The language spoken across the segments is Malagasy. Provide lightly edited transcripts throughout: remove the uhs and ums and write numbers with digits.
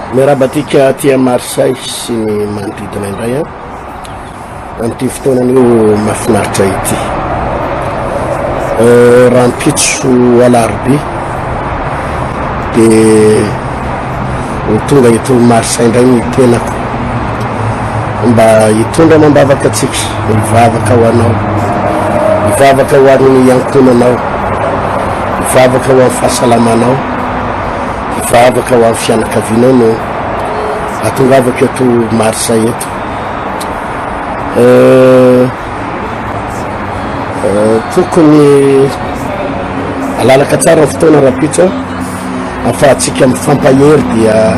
Mirabatika tia Marseille sy ny manodidina indray amin'ity fotoanan'io mahafinaritra ity. Raha mipitso alarobia dia tonga eto Marseille indray ny tenako mba hitondra mambavaka atsika, hivavaka ho anao, hivavaka ho an'ny ankonanao, hivavaka ho amin'ny fahasalamanao, hivavaka ho amin'ny fianakavianao no atongavaka eto Marseille eto. Tokony alalaka tsara fotoana rapitra afahantsika mifampahery dia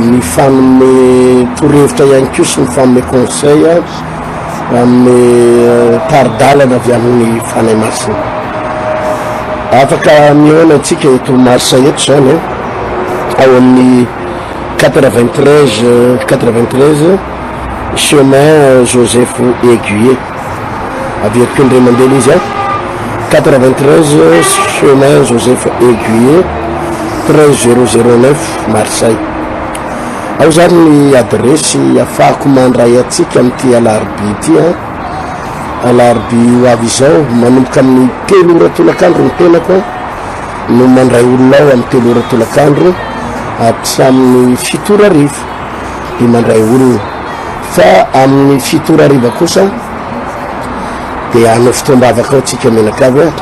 mifanome torohevitra ihany koa sy mifanome conseil amin'ny taridalana avy amin'ny fanay Marseille. Afaka mihaona antsika eto Marseille eto zany ao amin'ny 93 CHEMIN Joseph Aiguier averiko indray mandeha izy 93 CHEMIN Joseph Aiguier 13009 Marseille. Ao zany ny adresy afahako mandray atsika amin'ity alarobia ity alarobia ho avy izao manomboka amin'ny 3 ora tolakandro ny tenako no mandray olona ao amin'ny 3 ora tolakandro hatramin'ny 7 ora hariva dia mandray olona, fa amin'ny 7 ora hariva kosa dia hanao fotoam-bavaka ao tsika menakavy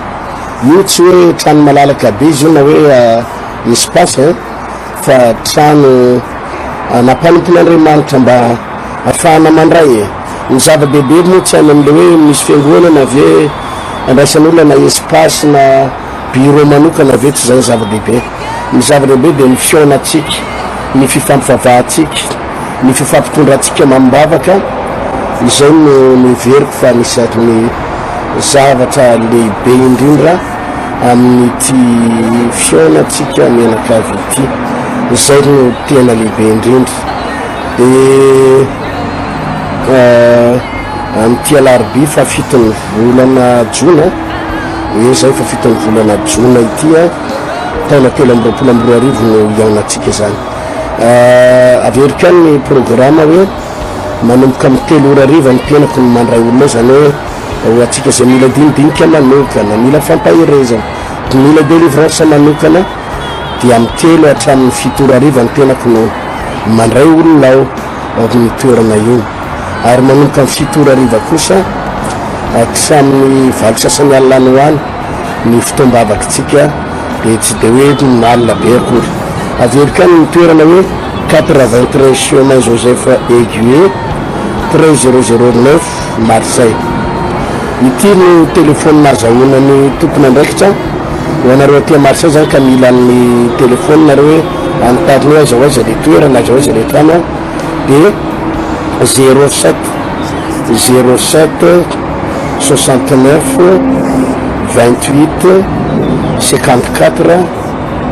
io tsy hoe trano malalaka be izy io na hoe misy pasy fa trano nampanompon'Andriamanitra mba ahafahana mandray ny zava-dehibe moa tsy any amin'le hoe misy fiangonana ave andraisan'olona na espace na bureau manokana ave tsy zay zava-dehibe. Ny zava-dehibe dia ny fionatsika, ny fifampivavahantsika, ny fifampitondrantsika mambavaka, izay no miveriko fa misy ny zavatra lehibe indrindra amin'ity fionatsika menakavy ity, izay no tena lehibe indrindra. Dia amin'ity alarobia fa 7 volana jona zay fa 7 volana jona ity taona 2022 no iaonantsika zany. Averiko any ny programme hoe manomboka amin'ny 3 ora hariva ny tenako ny mandray olona zany hoe atsika zay mila dinidinika manokana, mila fampaherezana, mila délivrance manokana dia amin'ny 3 hatramin'ny 7 ora hariva ny tenako no mandray olona ao amin'ny toerana io. Ary manomboka amin'ny 7 ora hariva kosa hatramin'ny 20 sasany alina ny hoany ny fotoam-bavakatsika dia tsy dia hoe alina be akory. Averika ny toerana hoe 93 CHEMIN Joseph Aiguier 13009 Marseille. Ity no telefôny nazahoana ny tompony andraikitra ho anareo aty Marseille zany ka mila ny telefôny nareo hoe anotariny hoe aiza ho aiza le toerana, aiza ho aiza le trano dia 07 69 28 54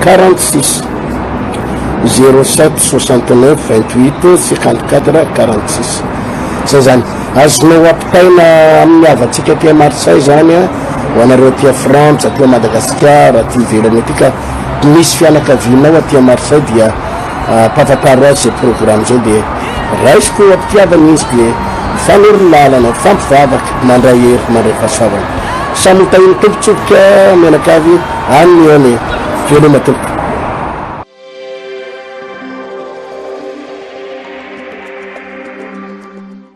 46 07 69 28 54 46. Zay zany azonao ampitaina amin'ny havantsika aty Marseille zany ho anareo aty Frantsa, aty Madagasikara, aty ivelany aty ka misy fianakavianao aty Marseille dia mpahafataro azy zay programme zay dia raisiko ampitiavana izy dia fanoro lalana, fampivavaka, mandray hery, mandray fahasoavana. Samy mitahiny tompotsopoka menakavy any ane veloma tompoka.